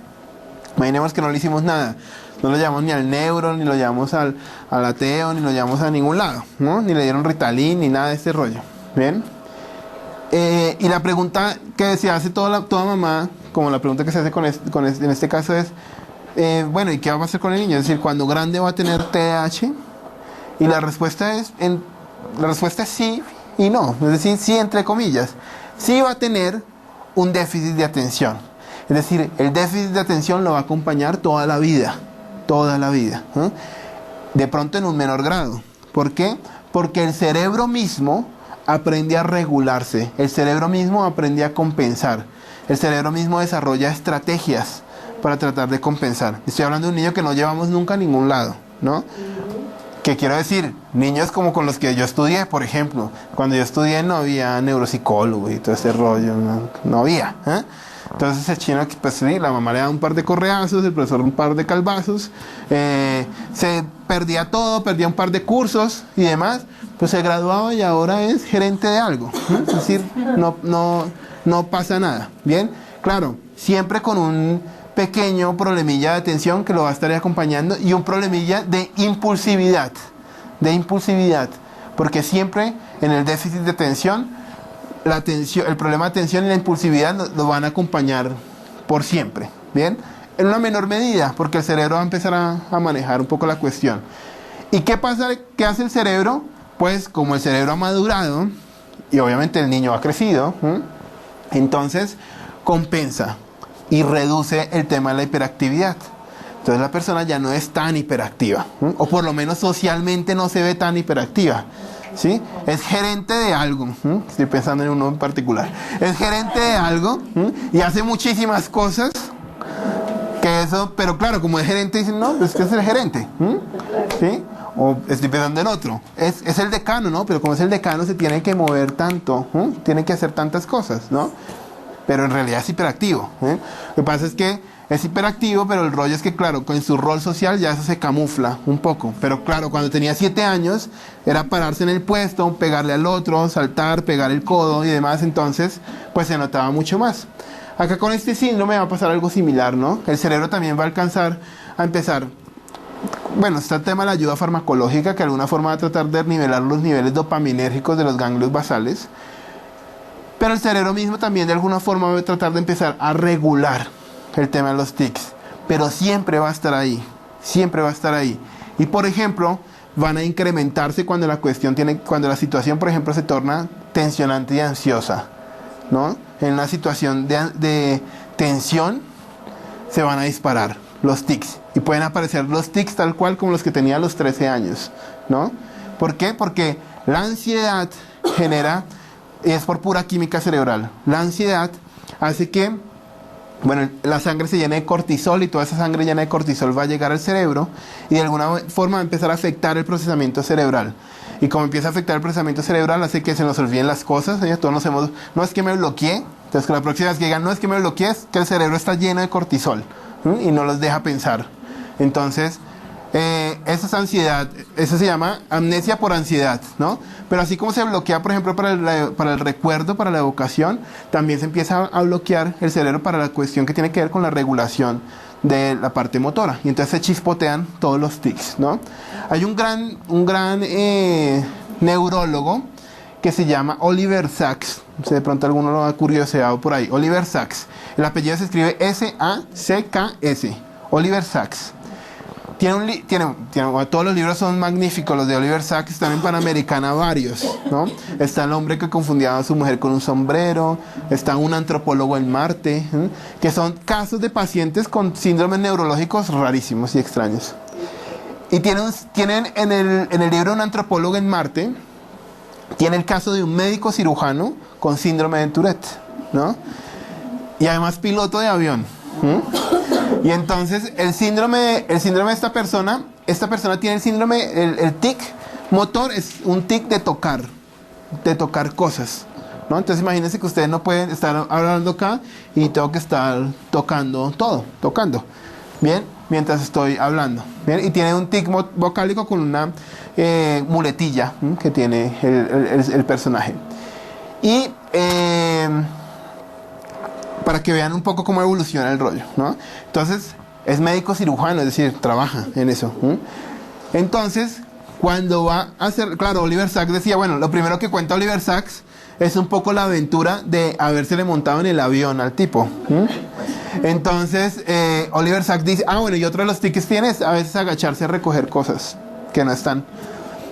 B: imaginemos que no le hicimos nada. No lo llevamos ni al neuro, ni lo llevamos al ateo, ni lo llevamos a ningún lado, ¿no? Ni le dieron Ritalin, ni nada de este rollo. ¿Bien? Y la pregunta que se hace toda mamá, como la pregunta que se hace en este caso es, bueno, ¿y qué va a hacer con el niño? Es decir, ¿cuándo grande va a tener TDAH? Y la respuesta es sí y no. Es decir, sí entre comillas. Sí va a tener un déficit de atención. Es decir, el déficit de atención lo va a acompañar toda la vida. Toda la vida. De pronto en un menor grado. ¿Por qué? Porque el cerebro mismo aprende a regularse, el cerebro mismo aprende a compensar, el cerebro mismo desarrolla estrategias para tratar de compensar. Estoy hablando de un niño que no llevamos nunca a ningún lado, ¿no? ¿Qué quiero decir? Niños como con los que yo estudié, por ejemplo. Cuando yo estudié no había neuropsicólogo y todo ese rollo, no había, ¿eh? Entonces el chino, pues sí, la mamá le da un par de correazos, el profesor un par de calvazos, se perdía todo, perdía un par de cursos y demás, pues se graduaba y ahora es gerente de algo, ¿no? Es decir, no pasa nada, ¿bien? Claro, siempre con un pequeño problemilla de atención que lo va a estar acompañando y un problemilla de impulsividad, porque siempre en el déficit de atención, el problema de atención y la impulsividad lo van a acompañar por siempre, ¿bien? En una menor medida, porque el cerebro va a empezar a manejar un poco la cuestión. ¿Y qué pasa? ¿Qué hace el cerebro? Pues como el cerebro ha madurado y obviamente el niño ha crecido, entonces compensa y reduce el tema de la hiperactividad. Entonces la persona ya no es tan hiperactiva, o por lo menos socialmente no se ve tan hiperactiva, ¿sí? Es gerente de algo, estoy pensando en uno en particular, es gerente de algo y hace muchísimas cosas que eso, pero claro, como es gerente dicen, no, pues que es el gerente, ¿sí? O estoy pensando en otro, es el decano, ¿no? Pero como es el decano se tiene que mover tanto, tiene que hacer tantas cosas, ¿no? Pero en realidad es hiperactivo, Lo que pasa es que es hiperactivo, pero el rollo es que, claro, con su rol social ya eso se camufla un poco. Pero claro, cuando tenía 7 años, era pararse en el puesto, pegarle al otro, saltar, pegar el codo y demás, entonces, pues se notaba mucho más. Acá con este síndrome va a pasar algo similar, ¿no? El cerebro también va a alcanzar a empezar. Bueno, está el tema de la ayuda farmacológica, que de alguna forma va a tratar de nivelar los niveles dopaminérgicos de los ganglios basales. Pero el cerebro mismo también de alguna forma va a tratar de empezar a regular el tema de los tics. pero siempre va a estar ahí, siempre va a estar ahí. Y por ejemplo, van a incrementarse cuando cuando la situación, por ejemplo, se torna tensionante y ansiosa, ¿no? En una situación de tensión se van a disparar los tics y pueden aparecer los tics tal cual como los que tenía a los 13 años, ¿no? ¿Por qué? Porque la ansiedad es por pura química cerebral. La ansiedad hace que, bueno, la sangre se llene de cortisol y toda esa sangre llena de cortisol va a llegar al cerebro y de alguna forma va a empezar a afectar el procesamiento cerebral. Y como empieza a afectar el procesamiento cerebral, hace que se nos olviden las cosas. Todos no es que me bloqueé. Entonces, que la próxima vez que digan, no es que me bloqueé, es que el cerebro está lleno de cortisol, ¿sí? Y no los deja pensar. Entonces, eso es ansiedad. Eso se llama amnesia por ansiedad, ¿no? Pero así como se bloquea, por ejemplo, para el recuerdo, para la evocación, también se empieza a bloquear el cerebro para la cuestión que tiene que ver con la regulación de la parte motora, y entonces se chispotean todos los tics, ¿no? Hay un gran neurólogo que se llama Oliver Sacks. Si de pronto alguno lo ha curioseado por ahí. Oliver Sacks. El apellido se escribe S-A-C-K-S. Oliver Sacks. Todos los libros son magníficos. Los de Oliver Sacks están en Panamericana varios, ¿no? Está el hombre que confundía a su mujer con un sombrero. Está un antropólogo en Marte, ¿eh? Que son casos de pacientes con síndromes neurológicos rarísimos y extraños. Y tienen en el libro Un antropólogo en Marte, tiene el caso de un médico cirujano con síndrome de Tourette, ¿no? Y además piloto de avión. Y entonces el síndrome de esta persona tiene el síndrome, el tic motor es un tic de tocar cosas, ¿no? Entonces imagínense que ustedes no pueden estar hablando acá y tengo que estar tocando, ¿bien? Mientras estoy hablando, ¿bien? Y tiene un tic vocálico con una muletilla, ¿sí? Que tiene el personaje. Y para que vean un poco cómo evoluciona el rollo, ¿no? Entonces, es médico cirujano, es decir, trabaja en eso. Entonces, cuando va a hacer, claro, Oliver Sacks decía, bueno, lo primero que cuenta Oliver Sacks es un poco la aventura de habérsele montado en el avión al tipo. Entonces, Oliver Sacks dice, bueno, y otro de los tics tienes a veces agacharse a recoger cosas que no están.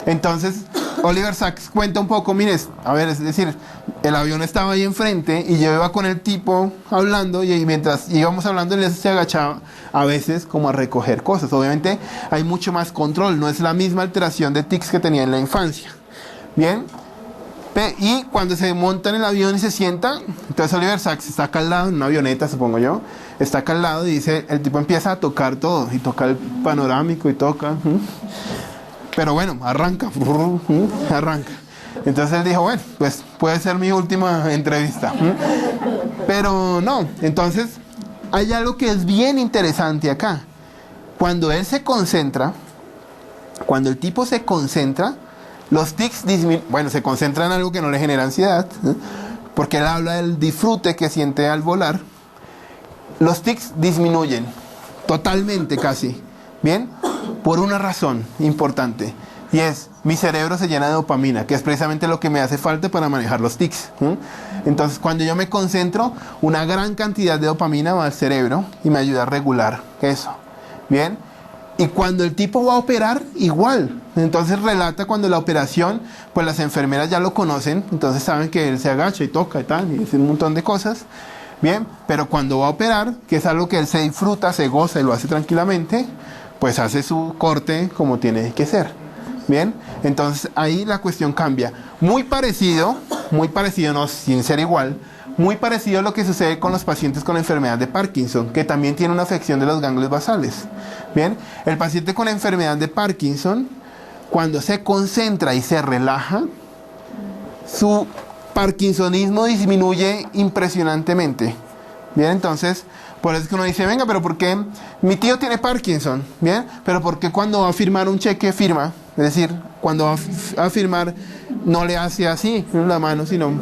B: Entonces, Oliver Sacks cuenta un poco, mires, a ver, es decir, el avión estaba ahí enfrente y yo iba con el tipo hablando y mientras íbamos hablando él se agachaba a veces como a recoger cosas. Obviamente hay mucho más control, no es la misma alteración de tics que tenía en la infancia. Bien, y cuando se monta en el avión y se sienta, entonces Oliver Sacks está acá al lado, en una avioneta supongo yo, está acá al lado y dice, el tipo empieza a tocar todo y toca el panorámico y toca... Pero bueno, arranca. Entonces él dijo, bueno, pues puede ser mi última entrevista. Pero no, entonces hay algo que es bien interesante acá. Cuando él se concentra, cuando el tipo se concentra, los tics se concentra en algo que no le genera ansiedad, porque él habla del disfrute que siente al volar. Los tics disminuyen totalmente casi, ¿bien? Por una razón importante, y es, mi cerebro se llena de dopamina, que es precisamente lo que me hace falta para manejar los tics. Entonces, cuando yo me concentro, una gran cantidad de dopamina va al cerebro y me ayuda a regular eso. Bien, y cuando el tipo va a operar, igual. Entonces relata cuando la operación, pues las enfermeras ya lo conocen, entonces saben que él se agacha y toca y tal, y dice un montón de cosas. Bien, pero cuando va a operar, que es algo que él se disfruta, se goza y lo hace tranquilamente, pues hace su corte como tiene que ser. Bien, entonces ahí la cuestión cambia. Muy parecido, no sin ser igual, muy parecido a lo que sucede con los pacientes con enfermedad de Parkinson, que también tiene una afección de los ganglios basales. Bien, el paciente con enfermedad de Parkinson, cuando se concentra y se relaja, su parkinsonismo disminuye impresionantemente. Bien, entonces, por eso es que uno dice, venga, pero ¿por qué mi tío tiene Parkinson? Bien, pero ¿por qué cuando va a firmar un cheque firma? Es decir, cuando va a firmar no le hace así en la mano, sino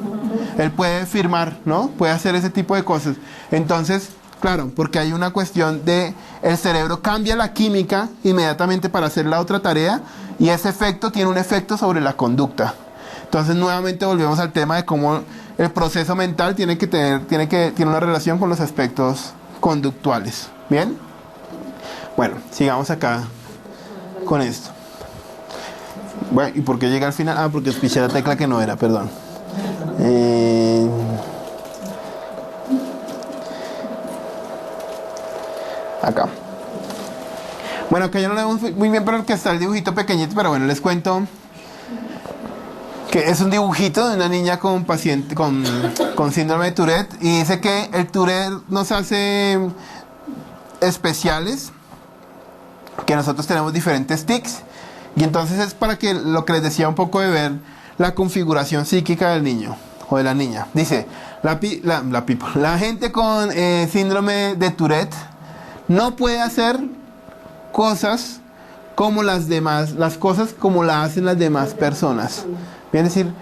B: él puede firmar, ¿no? Puede hacer ese tipo de cosas. Entonces, claro, porque hay una cuestión de el cerebro cambia la química inmediatamente para hacer la otra tarea y ese efecto tiene un efecto sobre la conducta. Entonces, nuevamente volvemos al tema de cómo el proceso mental tiene una relación con los aspectos conductuales. ¿Bien? Bueno, sigamos acá con esto. Bueno, ¿y por qué llega al final? Ah, porque piché la tecla que no era, perdón. Acá. Bueno, acá ya no lo vemos muy bien, pero que está el dibujito pequeñito, pero bueno, les cuento que es un dibujito de una niña con síndrome de Tourette, y dice que el Tourette nos hace especiales, que nosotros tenemos diferentes tics, y entonces es para que lo que les decía un poco de ver la configuración psíquica del niño o de la niña. Dice, la gente con síndrome de Tourette no puede hacer cosas como las demás, las cosas como las hacen las demás personas. Es decir,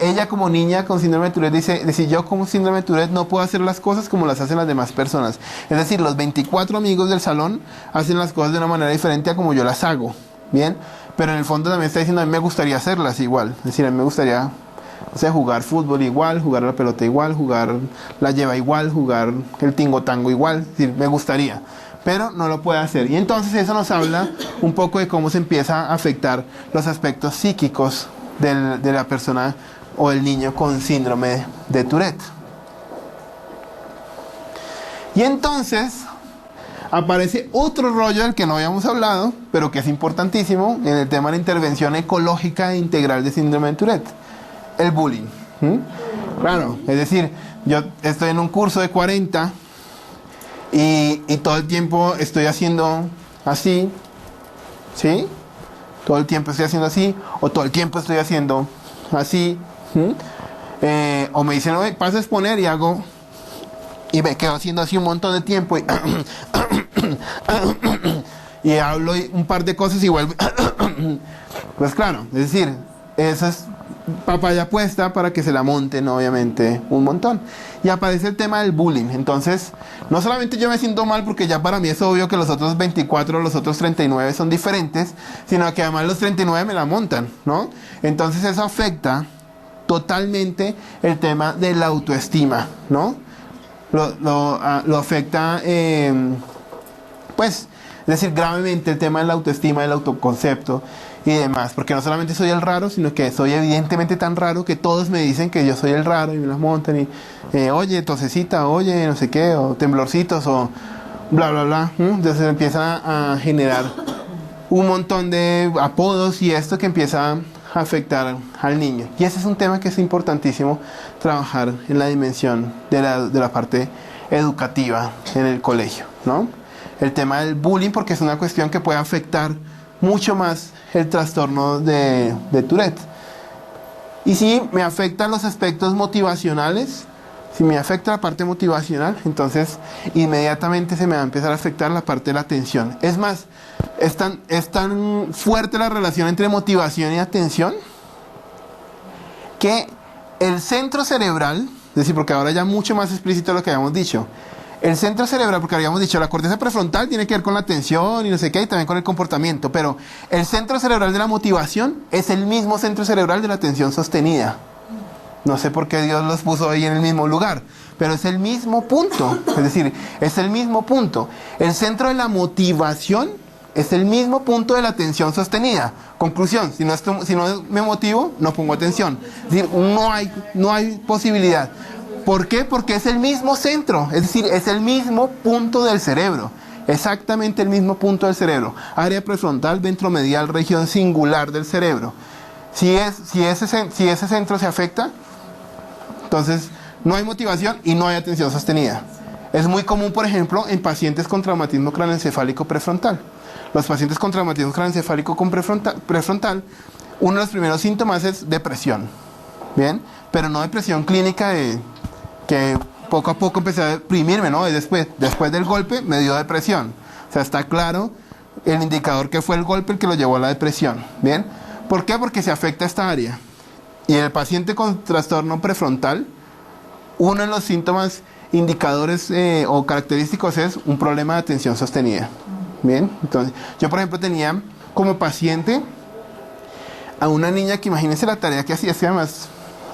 B: ella como niña con síndrome de Tourette dice, yo como síndrome de Tourette no puedo hacer las cosas como las hacen las demás personas. Es decir, los 24 amigos del salón hacen las cosas de una manera diferente a como yo las hago. Bien, pero en el fondo también está diciendo, a mí me gustaría hacerlas igual. Es decir, a mí me gustaría, o sea, jugar fútbol igual, jugar a la pelota igual, jugar la lleva igual, jugar el tingo tango igual. Es decir, me gustaría, pero no lo puede hacer. Y entonces eso nos habla un poco de cómo se empieza a afectar los aspectos psíquicos de la persona o el niño con síndrome de Tourette. Y entonces aparece otro rollo del que no habíamos hablado, pero que es importantísimo en el tema de la intervención ecológica e integral de síndrome de Tourette: el bullying. Claro, es decir, yo estoy en un curso de 40 y todo el tiempo estoy haciendo así, ¿sí? Todo el tiempo estoy haciendo así, o todo el tiempo estoy haciendo así, o me dicen, oye, pasa a exponer, y hago, y me quedo haciendo así un montón de tiempo, y hablo un par de cosas y vuelvo. Pues claro, es decir, eso es papaya puesta para que se la monten, obviamente, un montón. Y aparece el tema del bullying. Entonces, no solamente yo me siento mal porque ya para mí es obvio que los otros 24, los otros 39 son diferentes, sino que además los 39 me la montan, ¿no? Entonces eso afecta totalmente el tema de la autoestima, ¿no? Lo afecta, pues, es decir, gravemente el tema de la autoestima, del autoconcepto y demás, porque no solamente soy el raro, sino que soy evidentemente tan raro que todos me dicen que yo soy el raro y me las montan y oye, tosecita, oye, no sé qué, o temblorcitos, o bla, bla, bla. Entonces empieza a generar un montón de apodos y esto que empieza a afectar al niño. Y ese es un tema que es importantísimo trabajar en la dimensión de la parte educativa en el colegio, ¿no? El tema del bullying, porque es una cuestión que puede afectar mucho más el trastorno de Tourette. Y si me afectan los aspectos motivacionales, si me afecta la parte motivacional, entonces inmediatamente se me va a empezar a afectar la parte de la atención. Es más, es tan fuerte la relación entre motivación y atención que el centro cerebral, es decir, porque ahora ya mucho más explícito lo que habíamos dicho, el centro cerebral, porque habíamos dicho, la corteza prefrontal tiene que ver con la atención y no sé qué, y también con el comportamiento, pero el centro cerebral de la motivación es el mismo centro cerebral de la atención sostenida. No sé por qué Dios los puso ahí en el mismo lugar, pero es el mismo punto, es decir, es el mismo punto. El centro de la motivación es el mismo punto de la atención sostenida. Conclusión, si no me motivo, no pongo atención. Es decir, no hay posibilidad. ¿Por qué? Porque es el mismo centro, es decir, es el mismo punto del cerebro, exactamente el mismo punto del cerebro. Área prefrontal, ventromedial, región singular del cerebro. Si ese centro se afecta, entonces no hay motivación y no hay atención sostenida. Es muy común, por ejemplo, en pacientes con traumatismo craneoencefálico prefrontal. Los pacientes con traumatismo craneoencefálico con prefrontal, uno de los primeros síntomas es depresión, ¿bien? Pero no depresión clínica que poco a poco empecé a deprimirme, ¿no? Y después del golpe me dio depresión. O sea, está claro el indicador que fue el golpe el que lo llevó a la depresión, ¿bien? ¿Por qué? Porque se afecta esta área. Y en el paciente con trastorno prefrontal, uno de los síntomas indicadores o característicos es un problema de atención sostenida, ¿bien? Entonces, yo por ejemplo tenía como paciente a una niña que, imagínense la tarea que hacía, es que además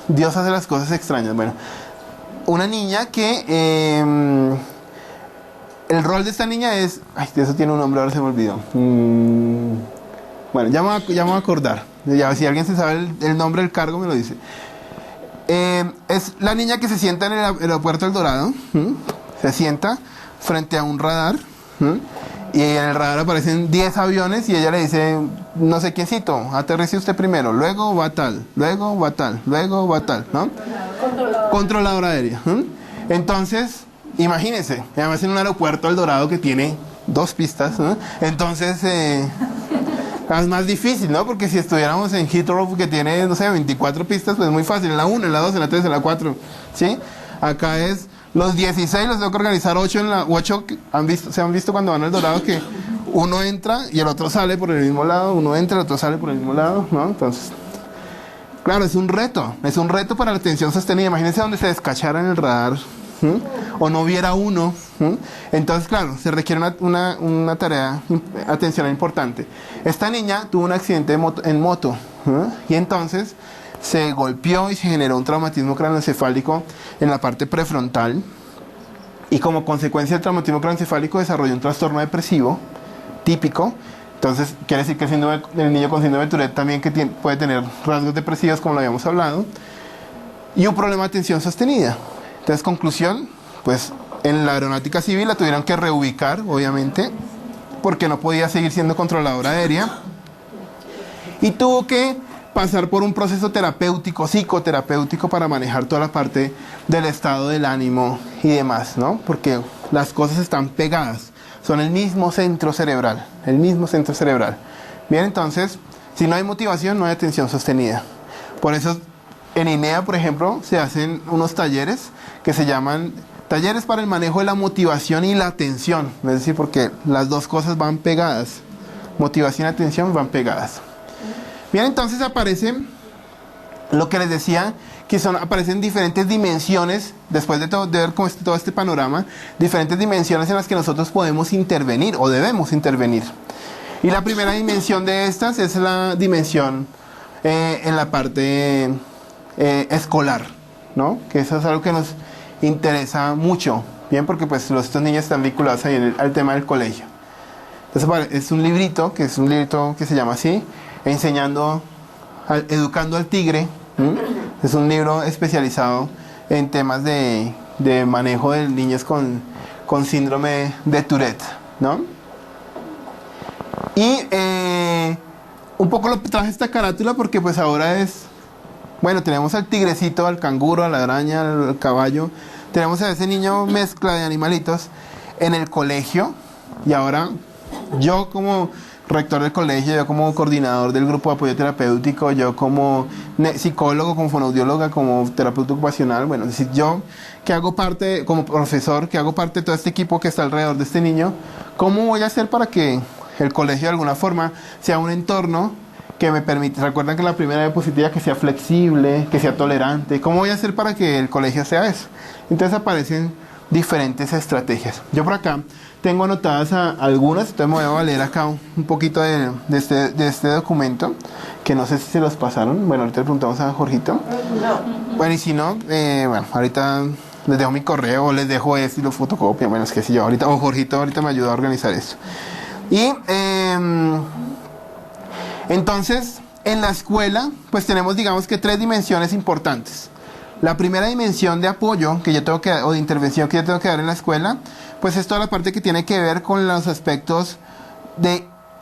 B: Dios hace las cosas extrañas, bueno. Una niña que el rol de esta niña es... Ay, eso tiene un nombre, ahora se me olvidó. Bueno, ya me voy a acordar. Ya, si alguien se sabe el nombre del cargo, me lo dice. Es la niña que se sienta en el aeropuerto El Dorado. Se sienta frente a un radar. Y en el radar aparecen 10 aviones y ella le dice, no sé quiéncito, aterrice usted primero, luego va tal, luego va tal, luego va tal, ¿no? Controladora aérea. Entonces, imagínense, además en un aeropuerto El Dorado que tiene 2 pistas, ¿no? Entonces es más difícil, ¿no? Porque si estuviéramos en Heathrow que tiene, no sé, 24 pistas, pues es muy fácil, en la 1, en la 2, en la 3, en la 4, ¿sí? Acá es... Los 16 los tengo que organizar 8 en la 8 se han visto cuando van al Dorado que uno entra y el otro sale por el mismo lado, uno entra y el otro sale por el mismo lado, ¿no? Entonces, claro, es un reto para la atención sostenida. Imagínense donde se descachara en el radar, o no viera uno. Entonces, claro, se requiere una tarea atencional importante. Esta niña tuvo un accidente en moto, y entonces se golpeó y se generó un traumatismo craneoencefálico en la parte prefrontal, y como consecuencia del traumatismo craneoencefálico desarrolló un trastorno depresivo típico. Entonces quiere decir que el niño con síndrome de Tourette también puede tener rasgos depresivos, como lo habíamos hablado, y un problema de atención sostenida. Entonces, conclusión, pues en la aeronáutica civil la tuvieron que reubicar, obviamente, porque no podía seguir siendo controladora aérea, y tuvo que pasar por un proceso terapéutico, psicoterapéutico, para manejar toda la parte del estado del ánimo y demás, ¿no? Porque las cosas están pegadas, son el mismo centro cerebral, Bien, entonces, si no hay motivación, no hay atención sostenida. Por eso, en INEA, por ejemplo, se hacen unos talleres que se llaman talleres para el manejo de la motivación y la atención, es decir, porque las dos cosas van pegadas, motivación y atención van pegadas. Bien, entonces aparece lo que les decía, que aparecen diferentes dimensiones, después de ver todo este panorama, diferentes dimensiones en las que nosotros podemos intervenir o debemos intervenir. Y la primera dimensión de estas es la dimensión en la parte escolar, ¿no? Que eso es algo que nos interesa mucho, bien, porque pues estos niños están vinculados ahí al tema del colegio. Entonces es un librito que se llama así, Educando al Tigre. Es un libro especializado en temas de manejo de niños con síndrome de Tourette, ¿no? Y un poco lo traje esta carátula porque pues ahora bueno, tenemos al tigrecito, al canguro, a la araña, al caballo, tenemos a ese niño mezcla de animalitos en el colegio, y ahora yo como rector del colegio, yo como coordinador del grupo de apoyo terapéutico, yo como psicólogo, como fonoaudióloga, como terapeuta ocupacional, bueno, es decir, yo que hago parte, como profesor, que hago parte de todo este equipo que está alrededor de este niño, ¿cómo voy a hacer para que el colegio de alguna forma sea un entorno que me permite, recuerdan que la primera diapositiva, que sea flexible, que sea tolerante? ¿Cómo voy a hacer para que el colegio sea eso? Entonces aparecen diferentes estrategias. Yo por acá tengo anotadas algunas, entonces me voy a leer acá un poquito de este documento, que no sé si se los pasaron. Bueno, ahorita le preguntamos a Jorgito. No. Bueno, y si no, bueno, ahorita les dejo mi correo, o les dejo esto y lo fotocopian, bueno, es que si yo ahorita, o Jorgito ahorita me ayuda a organizar eso. Y entonces, en la escuela, pues tenemos, digamos que 3 dimensiones importantes. La primera dimensión de apoyo que yo tengo o de intervención que yo tengo que dar en la escuela, pues es toda la parte que tiene que ver con los aspectos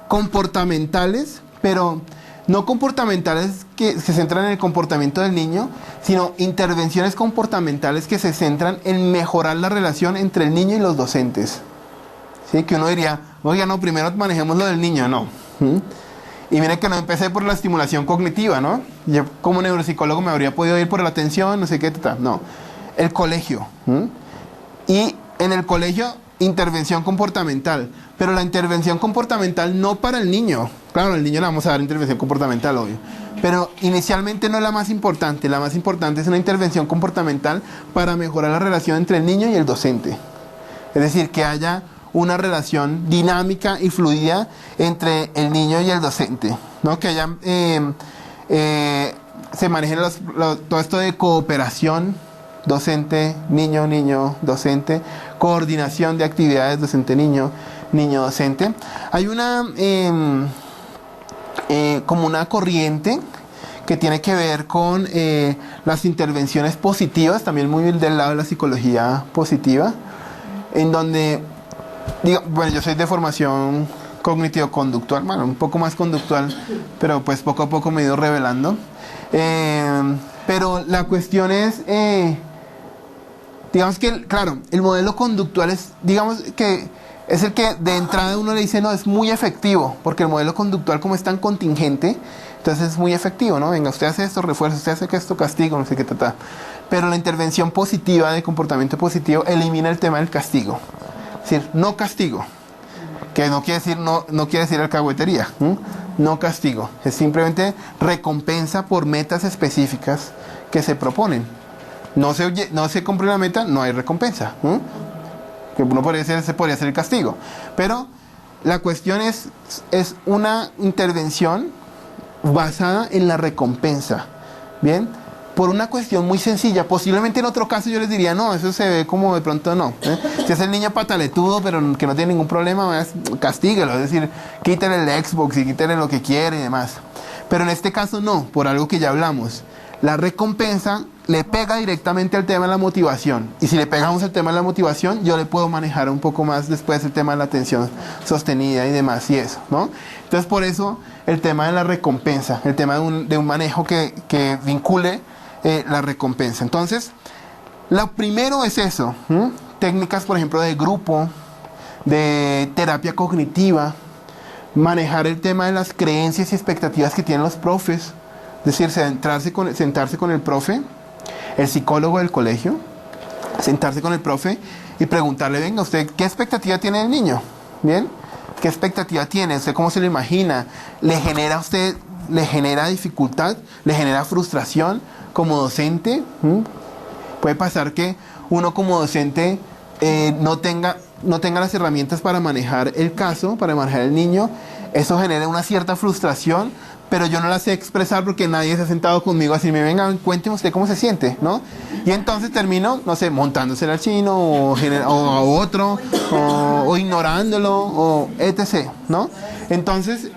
B: comportamentales, pero no comportamentales que se centran en el comportamiento del niño, sino intervenciones comportamentales que se centran en mejorar la relación entre el niño y los docentes. ¿Sí? Que uno diría, oiga, no, primero manejemos lo del niño, no. Y mire que no empecé por la estimulación cognitiva, ¿no? Yo como neuropsicólogo me habría podido ir por la atención, no sé qué, no. El colegio. Y en el colegio, intervención comportamental. Pero la intervención comportamental no para el niño. Claro, al niño le vamos a dar intervención comportamental, obvio. Pero inicialmente no es la más importante. La más importante es una intervención comportamental para mejorar la relación entre el niño y el docente. Es decir, que haya una relación dinámica y fluida entre el niño y el docente, ¿no? Que haya, se manejen todo esto de cooperación docente, niño, docente, coordinación de actividades docente-niño, niño-docente. Hay una, como una corriente que tiene que ver con las intervenciones positivas, también muy del lado de la psicología positiva, en donde, bueno, yo soy de formación cognitivo-conductual, bueno, un poco más conductual, pero pues poco a poco me he ido revelando. Pero la cuestión es, digamos que, claro, el modelo conductual es, digamos que es el que de entrada uno le dice, no, es muy efectivo, porque el modelo conductual como es tan contingente, entonces es muy efectivo, ¿no? Venga, usted hace esto, refuerzo, usted hace esto, castigo, no sé qué, tal. Pero la intervención positiva de comportamiento positivo elimina el tema del castigo. Es decir, no castigo, que no quiere decir, no quiere decir alcahuetería, no castigo, es simplemente recompensa por metas específicas que se proponen. No se cumple una meta, no hay recompensa. Que uno podría ser el castigo. Pero la cuestión es una intervención basada en la recompensa. ¿Bien? Por una cuestión muy sencilla. Posiblemente en otro caso yo les diría, no, eso se ve como de pronto no. Si es el niño pataletudo, pero que no tiene ningún problema, castíguelo. Es decir, quítale el Xbox y quítale lo que quiere y demás. Pero en este caso no, por algo que ya hablamos. La recompensa le pega directamente al tema de la motivación. Y si le pegamos el tema de la motivación, yo le puedo manejar un poco más después el tema de la atención sostenida y demás y eso, ¿no? Entonces por eso el tema de la recompensa, el tema de un manejo que vincule la recompensa. Entonces, lo primero es eso, técnicas, por ejemplo, de grupo, de terapia cognitiva, manejar el tema de las creencias y expectativas que tienen los profes, es decir, sentarse con el profe, el psicólogo del colegio, sentarse con el profe y preguntarle, venga, ¿usted qué expectativa tiene del niño? ¿Bien? ¿Qué expectativa tiene? ¿Usted cómo se lo imagina? ¿Le genera dificultad? ¿Le genera frustración como docente? Puede pasar que uno como docente no tenga las herramientas para manejar el caso, para manejar el niño. Eso genera una cierta frustración, pero yo no la sé expresar porque nadie se ha sentado conmigo a decirme, venga, cuénteme usted cómo se siente, ¿no? Y entonces termino, no sé, montándosela al chino o a otro, o ignorándolo, o etc., ¿no? Entonces,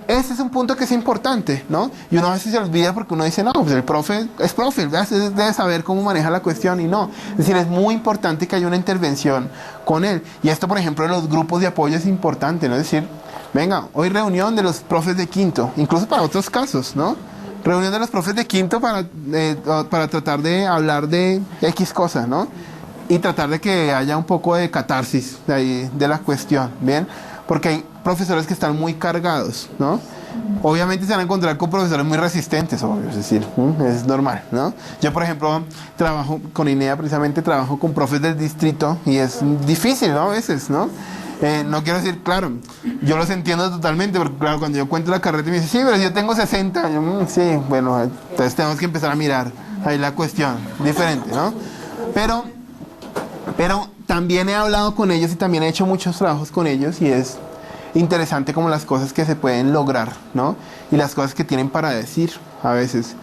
B: ese es un punto que es importante, ¿no? Y uno a veces se olvida porque uno dice, no, pues el profe es profe, debe saber cómo maneja la cuestión, y no. Es decir, es muy importante que haya una intervención con él. Y esto, por ejemplo, en los grupos de apoyo es importante, ¿no? Es decir, venga, hoy reunión de los profes de quinto, incluso para otros casos, ¿no? Reunión de los profes de quinto para tratar de hablar de X cosas, ¿no? Y tratar de que haya un poco de catarsis de la cuestión, ¿bien? Porque hay profesores que están muy cargados, ¿no? Obviamente se van a encontrar con profesores muy resistentes, obvio, es decir, es normal, ¿no? Yo, por ejemplo, trabajo con INEA, precisamente trabajo con profes del distrito y es difícil, ¿no? A veces, ¿no? No quiero decir, claro, yo los entiendo totalmente, porque claro, cuando yo cuento la carreta y me dice, sí, pero yo tengo 60, yo, sí, bueno, entonces tenemos que empezar a mirar ahí la cuestión, diferente, ¿no? Pero también he hablado con ellos y también he hecho muchos trabajos con ellos y es interesante como las cosas que se pueden lograr, ¿no? Y las cosas que tienen para decir a veces.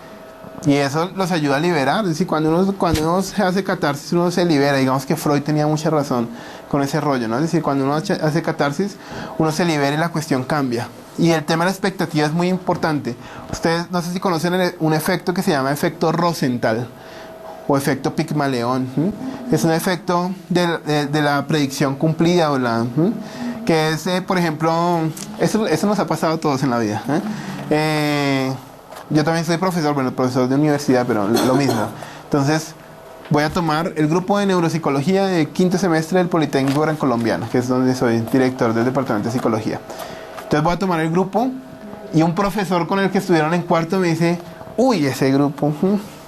B: Y eso los ayuda a liberar. Es decir, cuando uno se hace catarsis, uno se libera. Digamos que Freud tenía mucha razón con ese rollo, ¿no? Es decir, cuando uno hace catarsis, uno se libera y la cuestión cambia. Y el tema de la expectativa es muy importante. Ustedes, no sé si conocen un efecto que se llama efecto Rosenthal o efecto Pigmalión. Es un efecto de la predicción cumplida, que es, por ejemplo, eso nos ha pasado a todos en la vida. Yo también soy profesor, bueno, profesor de universidad, pero lo mismo. Entonces, voy a tomar el grupo de neuropsicología de quinto semestre del Politécnico Gran Colombiano, que es donde soy director del departamento de psicología. Entonces voy a tomar el grupo y un profesor con el que estuvieron en cuarto me dice, uy, ese grupo,